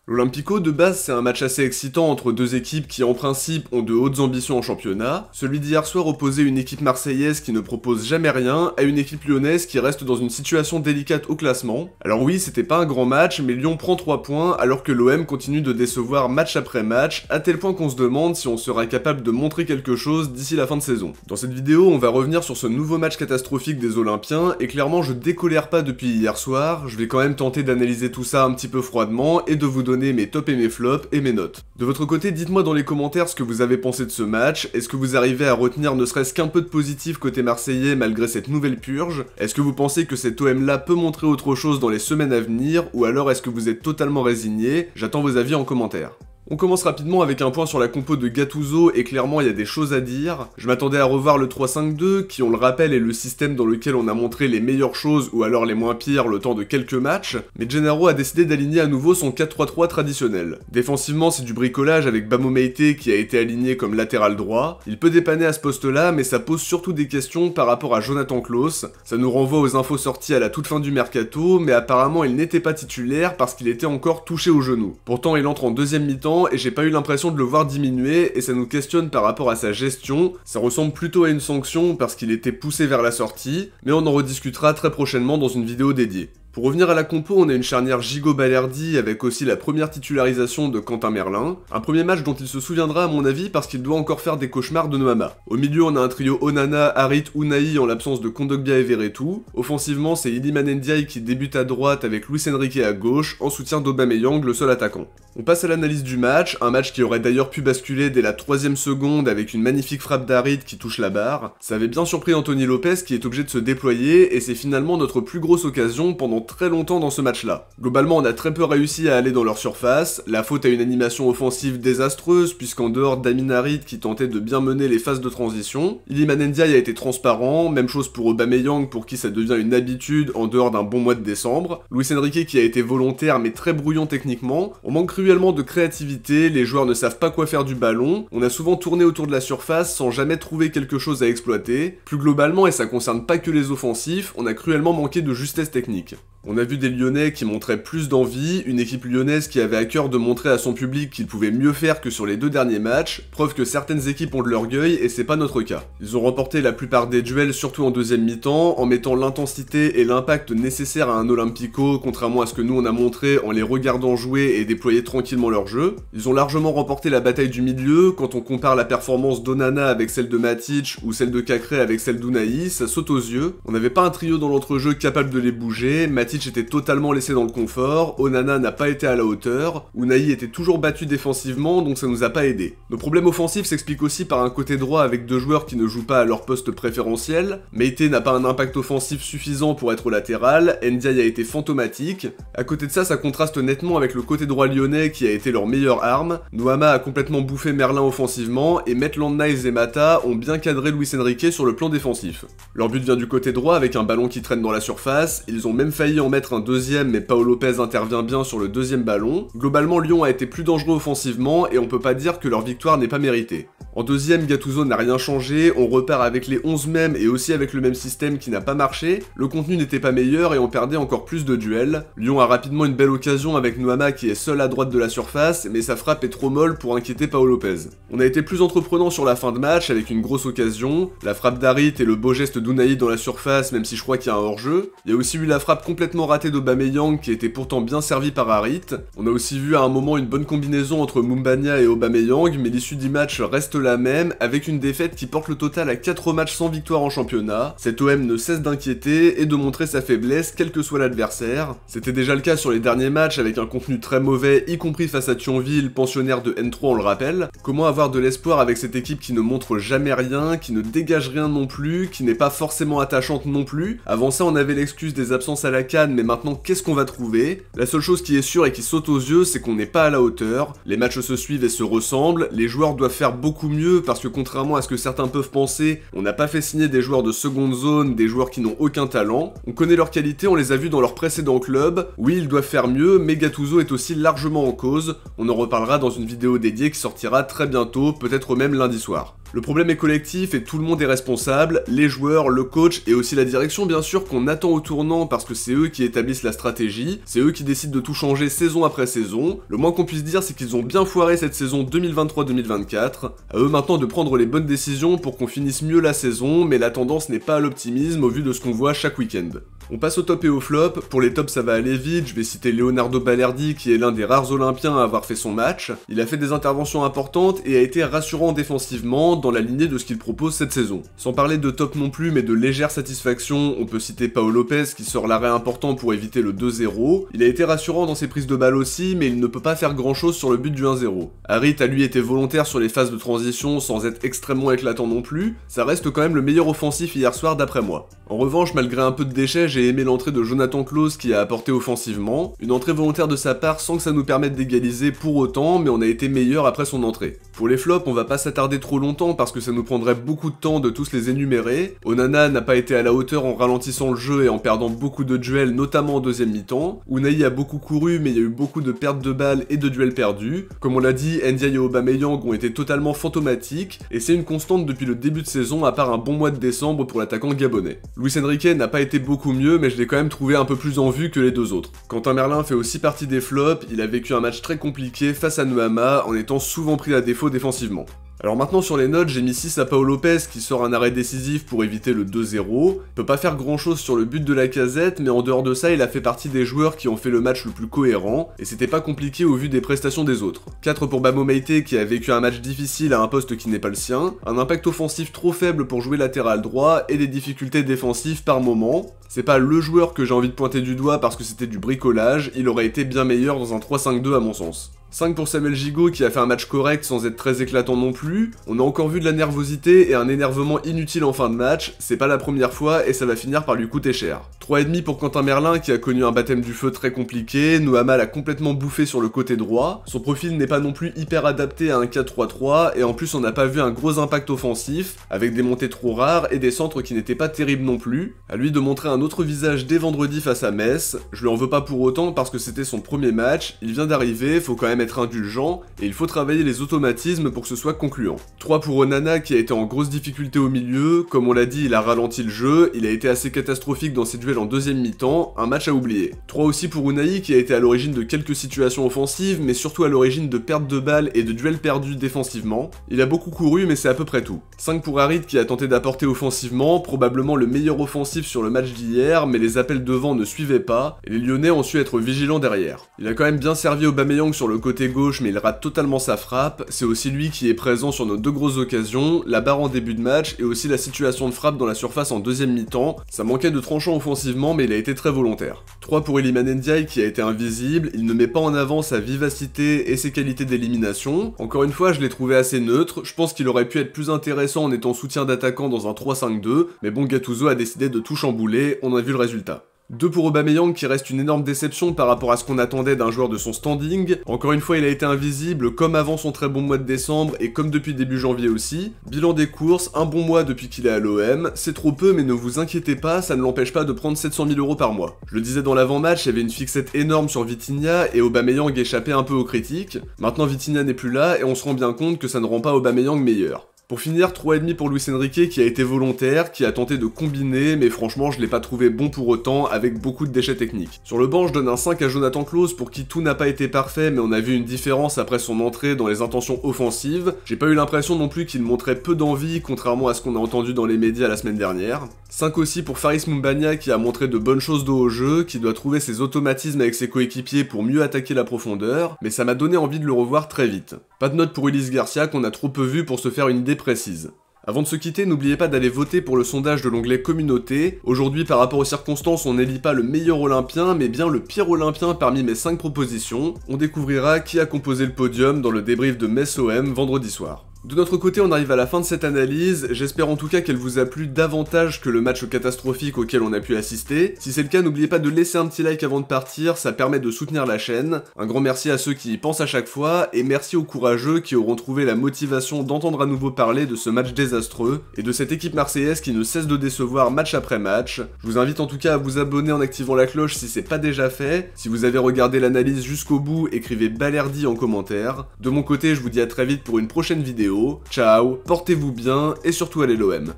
L'Olympico de base c'est un match assez excitant entre deux équipes qui en principe ont de hautes ambitions en championnat. Celui d'hier soir opposait une équipe marseillaise qui ne propose jamais rien à une équipe lyonnaise qui reste dans une situation délicate au classement. Alors oui, c'était pas un grand match, mais Lyon prend 3 points alors que l'OM continue de décevoir match après match, à tel point qu'on se demande si on sera capable de montrer quelque chose d'ici la fin de saison. Dans cette vidéo, on va revenir sur ce nouveau match catastrophique des Olympiens, et clairement je décolère pas depuis hier soir, je vais quand même tenter d'analyser tout ça un petit peu froidement et de vous donner mes tops et mes flops et mes notes. De votre côté, dites-moi dans les commentaires ce que vous avez pensé de ce match. Est-ce que vous arrivez à retenir ne serait-ce qu'un peu de positif côté marseillais malgré cette nouvelle purge? Est-ce que vous pensez que cet OM là peut montrer autre chose dans les semaines à venir, ou alors est-ce que vous êtes totalement résigné? J'attends vos avis en commentaire. On commence rapidement avec un point sur la compo de Gattuso, et clairement il y a des choses à dire. Je m'attendais à revoir le 3-5-2, qui on le rappelle est le système dans lequel on a montré les meilleures choses ou alors les moins pires le temps de quelques matchs, mais Gennaro a décidé d'aligner à nouveau son 4-3-3 traditionnel. Défensivement c'est du bricolage avec Bamo Meïté qui a été aligné comme latéral droit. Il peut dépanner à ce poste là, mais ça pose surtout des questions par rapport à Jonathan Klaus. Ça nous renvoie aux infos sorties à la toute fin du mercato, mais apparemment il n'était pas titulaire parce qu'il était encore touché au genou. Pourtant il entre en deuxième mi-temps, et j'ai pas eu l'impression de le voir diminuer, et ça nous questionne par rapport à sa gestion. Ça ressemble plutôt à une sanction parce qu'il était poussé vers la sortie, mais on en rediscutera très prochainement dans une vidéo dédiée. Pour revenir à la compo, on a une charnière Gigot-Balerdi avec aussi la première titularisation de Quentin Merlin. Un premier match dont il se souviendra à mon avis parce qu'il doit encore faire des cauchemars de Noama. Au milieu, on a un trio Onana, Harit, Unai en l'absence de Kondogbia et Verretou. Offensivement, c'est Iliman Ndiaye qui débute à droite avec Luis Enrique à gauche, en soutien d'Aubameyang, le seul attaquant. On passe à l'analyse du match, un match qui aurait d'ailleurs pu basculer dès la 3ème seconde avec une magnifique frappe d'Harit qui touche la barre. Ça avait bien surpris Anthony Lopez qui est obligé de se déployer, et c'est finalement notre plus grosse occasion pendant très longtemps dans ce match-là. Globalement, on a très peu réussi à aller dans leur surface, la faute à une animation offensive désastreuse, puisqu'en dehors d'Amin Harit qui tentait de bien mener les phases de transition, Iliman Ndiaye a été transparent, même chose pour Aubameyang pour qui ça devient une habitude en dehors d'un bon mois de décembre, Luis Enrique qui a été volontaire mais très brouillon techniquement, on manque cruellement de créativité, les joueurs ne savent pas quoi faire du ballon, on a souvent tourné autour de la surface sans jamais trouver quelque chose à exploiter, plus globalement, et ça concerne pas que les offensifs, on a cruellement manqué de justesse technique. On a vu des Lyonnais qui montraient plus d'envie, une équipe lyonnaise qui avait à cœur de montrer à son public qu'il pouvait mieux faire que sur les 2 derniers matchs, preuve que certaines équipes ont de l'orgueil et c'est pas notre cas. Ils ont remporté la plupart des duels, surtout en deuxième mi-temps, en mettant l'intensité et l'impact nécessaires à un Olympico, contrairement à ce que nous on a montré en les regardant jouer et déployer tranquillement leur jeu. Ils ont largement remporté la bataille du milieu, quand on compare la performance d'Onana avec celle de Matic ou celle de Cacré avec celle d'Unai, ça saute aux yeux. On n'avait pas un trio dans l'entrejeu capable de les bouger, Matic était totalement laissé dans le confort, Onana n'a pas été à la hauteur, Unai était toujours battu défensivement donc ça nous a pas aidé. Nos problèmes offensifs s'expliquent aussi par un côté droit avec 2 joueurs qui ne jouent pas à leur poste préférentiel, Meïté n'a pas un impact offensif suffisant pour être latéral, Ndiaye a été fantomatique, à côté de ça, ça contraste nettement avec le côté droit lyonnais qui a été leur meilleure arme, Noama a complètement bouffé Merlin offensivement, et Maitland Niles et Mata ont bien cadré Luis Enrique sur le plan défensif. Leur but vient du côté droit avec un ballon qui traîne dans la surface, ils ont même failli en mettre un deuxième mais Paolo Lopez intervient bien sur le deuxième ballon. Globalement Lyon a été plus dangereux offensivement et on peut pas dire que leur victoire n'est pas méritée. En deuxième, Gattuso n'a rien changé, on repart avec les 11 mêmes et aussi avec le même système qui n'a pas marché, le contenu n'était pas meilleur et on perdait encore plus de duels. Lyon a rapidement une belle occasion avec Noama qui est seul à droite de la surface, mais sa frappe est trop molle pour inquiéter Paolo Lopez. On a été plus entreprenant sur la fin de match avec une grosse occasion, la frappe d'Harit et le beau geste d'Unai dans la surface même si je crois qu'il y a un hors-jeu. Il y a aussi eu la frappe complètement ratée d'Aubameyang qui était pourtant bien servi par Harit. On a aussi vu à un moment une bonne combinaison entre Mumbania et Aubameyang, mais l'issue du match reste la même, avec une défaite qui porte le total à 4 matchs sans victoire en championnat. Cet OM ne cesse d'inquiéter et de montrer sa faiblesse quel que soit l'adversaire. C'était déjà le cas sur les derniers matchs avec un contenu très mauvais, y compris face à Thionville, pensionnaire de N3 on le rappelle. Comment avoir de l'espoir avec cette équipe qui ne montre jamais rien, qui ne dégage rien non plus, qui n'est pas forcément attachante non plus? Avant ça on avait l'excuse des absences à la CAN, mais maintenant qu'est-ce qu'on va trouver? La seule chose qui est sûre et qui saute aux yeux, c'est qu'on n'est pas à la hauteur. Les matchs se suivent et se ressemblent, les joueurs doivent faire beaucoup mieux parce que contrairement à ce que certains peuvent penser, on n'a pas fait signer des joueurs de seconde zone, des joueurs qui n'ont aucun talent. On connaît leurs qualités, on les a vus dans leur précédent club. Oui, ils doivent faire mieux, mais Gattuso est aussi largement en cause. On en reparlera dans une vidéo dédiée qui sortira très bientôt, peut-être même lundi soir. Le problème est collectif et tout le monde est responsable, les joueurs, le coach et aussi la direction bien sûr qu'on attend au tournant parce que c'est eux qui établissent la stratégie, c'est eux qui décident de tout changer saison après saison. Le moins qu'on puisse dire c'est qu'ils ont bien foiré cette saison 2023-2024, à eux maintenant de prendre les bonnes décisions pour qu'on finisse mieux la saison, mais la tendance n'est pas à l'optimisme au vu de ce qu'on voit chaque week-end. On passe au top et au flop. Pour les tops ça va aller vite, je vais citer Leonardo Balerdi qui est l'un des rares olympiens à avoir fait son match. Il a fait des interventions importantes et a été rassurant défensivement dans la lignée de ce qu'il propose cette saison. Sans parler de top non plus mais de légère satisfaction, on peut citer Pau Lopez qui sort l'arrêt important pour éviter le 2-0. Il a été rassurant dans ses prises de balle aussi mais il ne peut pas faire grand chose sur le but du 1-0. Harit a lui été volontaire sur les phases de transition sans être extrêmement éclatant non plus, ça reste quand même le meilleur offensif hier soir d'après moi. En revanche, malgré un peu de déchets, j'ai aimé l'entrée de Jonathan Klaus qui a apporté offensivement, une entrée volontaire de sa part sans que ça nous permette d'égaliser pour autant, mais on a été meilleur après son entrée. Pour les flops, on va pas s'attarder trop longtemps parce que ça nous prendrait beaucoup de temps de tous les énumérer. Onana n'a pas été à la hauteur en ralentissant le jeu et en perdant beaucoup de duels, notamment en deuxième mi-temps. Unai a beaucoup couru mais il y a eu beaucoup de pertes de balles et de duels perdus. Comme on l'a dit, Ndiaye et Aubameyang ont été totalement fantomatiques et c'est une constante depuis le début de saison à part un bon mois de décembre pour l'attaquant gabonais. Luis Enrique n'a pas été beaucoup mieux mais je l'ai quand même trouvé un peu plus en vue que les deux autres. Quentin Merlin fait aussi partie des flops, il a vécu un match très compliqué face à Nuama en étant souvent pris à défaut défensivement. Alors maintenant sur les notes, j'ai mis 6 à Pau Lopez qui sort un arrêt décisif pour éviter le 2-0. Il peut pas faire grand chose sur le but de Lacazette, mais en dehors de ça, il a fait partie des joueurs qui ont fait le match le plus cohérent, et c'était pas compliqué au vu des prestations des autres. 4 pour Bamo Meïté qui a vécu un match difficile à un poste qui n'est pas le sien, un impact offensif trop faible pour jouer latéral droit, et des difficultés défensives par moment. C'est pas le joueur que j'ai envie de pointer du doigt parce que c'était du bricolage, il aurait été bien meilleur dans un 3-5-2 à mon sens. 5 pour Samuel Gigot qui a fait un match correct sans être très éclatant non plus. On a encore vu de la nervosité et un énervement inutile en fin de match, c'est pas la première fois et ça va finir par lui coûter cher. 3,5 pour Quentin Merlin qui a connu un baptême du feu très compliqué, Noama l'a complètement bouffé sur le côté droit, son profil n'est pas non plus hyper adapté à un 4-3-3 et en plus on n'a pas vu un gros impact offensif, avec des montées trop rares et des centres qui n'étaient pas terribles non plus. À lui de montrer un autre visage dès vendredi face à Metz, je lui en veux pas pour autant parce que c'était son premier match, il vient d'arriver, faut quand même être indulgent, et il faut travailler les automatismes pour que ce soit concluant. 3 pour Onana qui a été en grosse difficulté au milieu, comme on l'a dit il a ralenti le jeu, il a été assez catastrophique dans ses duels en deuxième mi-temps, un match à oublier. 3 aussi pour Unai qui a été à l'origine de quelques situations offensives, mais surtout à l'origine de pertes de balles et de duels perdus défensivement. Il a beaucoup couru mais c'est à peu près tout. 5 pour Harit qui a tenté d'apporter offensivement, probablement le meilleur offensif sur le match d'hier, mais les appels devant ne suivaient pas, et les Lyonnais ont su être vigilants derrière. Il a quand même bien servi Aubameyang sur le côté gauche mais il rate totalement sa frappe, c'est aussi lui qui est présent sur nos deux grosses occasions, la barre en début de match et aussi la situation de frappe dans la surface en deuxième mi-temps, ça manquait de tranchant offensivement mais il a été très volontaire. 3 pour Iliman Ndiaye qui a été invisible, il ne met pas en avant sa vivacité et ses qualités d'élimination, encore une fois je l'ai trouvé assez neutre, je pense qu'il aurait pu être plus intéressant en étant soutien d'attaquant dans un 3-5-2, mais bon Gattuso a décidé de tout chambouler, on a vu le résultat. 2 pour Aubameyang qui reste une énorme déception par rapport à ce qu'on attendait d'un joueur de son standing. Encore une fois il a été invisible comme avant son très bon mois de décembre et comme depuis début janvier aussi. Bilan des courses, un bon mois depuis qu'il est à l'OM, c'est trop peu mais ne vous inquiétez pas, ça ne l'empêche pas de prendre 700 000 € par mois. Je le disais dans l'avant-match, il y avait une fixette énorme sur Vitinha et Aubameyang échappait un peu aux critiques. Maintenant Vitinha n'est plus là et on se rend bien compte que ça ne rend pas Aubameyang meilleur. Pour finir, 3,5 pour Luis Enrique qui a été volontaire, qui a tenté de combiner, mais franchement je l'ai pas trouvé bon pour autant, avec beaucoup de déchets techniques. Sur le banc, je donne un 5 à Jonathan Klaus pour qui tout n'a pas été parfait, mais on a vu une différence après son entrée dans les intentions offensives. J'ai pas eu l'impression non plus qu'il montrait peu d'envie, contrairement à ce qu'on a entendu dans les médias la semaine dernière. 5 aussi pour Faris Moumbagna qui a montré de bonnes choses dos au jeu, qui doit trouver ses automatismes avec ses coéquipiers pour mieux attaquer la profondeur, mais ça m'a donné envie de le revoir très vite. Pas de note pour Ulysse Garcia qu'on a trop peu vu pour se faire une idée précise. Avant de se quitter, n'oubliez pas d'aller voter pour le sondage de l'onglet Communauté. Aujourd'hui, par rapport aux circonstances, on n'élit pas le meilleur Olympien, mais bien le pire Olympien parmi mes 5 propositions. On découvrira qui a composé le podium dans le débrief de Metz-OM vendredi soir. De notre côté, on arrive à la fin de cette analyse, j'espère en tout cas qu'elle vous a plu davantage que le match catastrophique auquel on a pu assister. Si c'est le cas, n'oubliez pas de laisser un petit like avant de partir, ça permet de soutenir la chaîne. Un grand merci à ceux qui y pensent à chaque fois, et merci aux courageux qui auront trouvé la motivation d'entendre à nouveau parler de ce match désastreux, et de cette équipe marseillaise qui ne cesse de décevoir match après match. Je vous invite en tout cas à vous abonner en activant la cloche si c'est pas déjà fait. Si vous avez regardé l'analyse jusqu'au bout, écrivez Balerdi en commentaire. De mon côté, je vous dis à très vite pour une prochaine vidéo. vidéo. Ciao, portez-vous bien et surtout allez l'OM.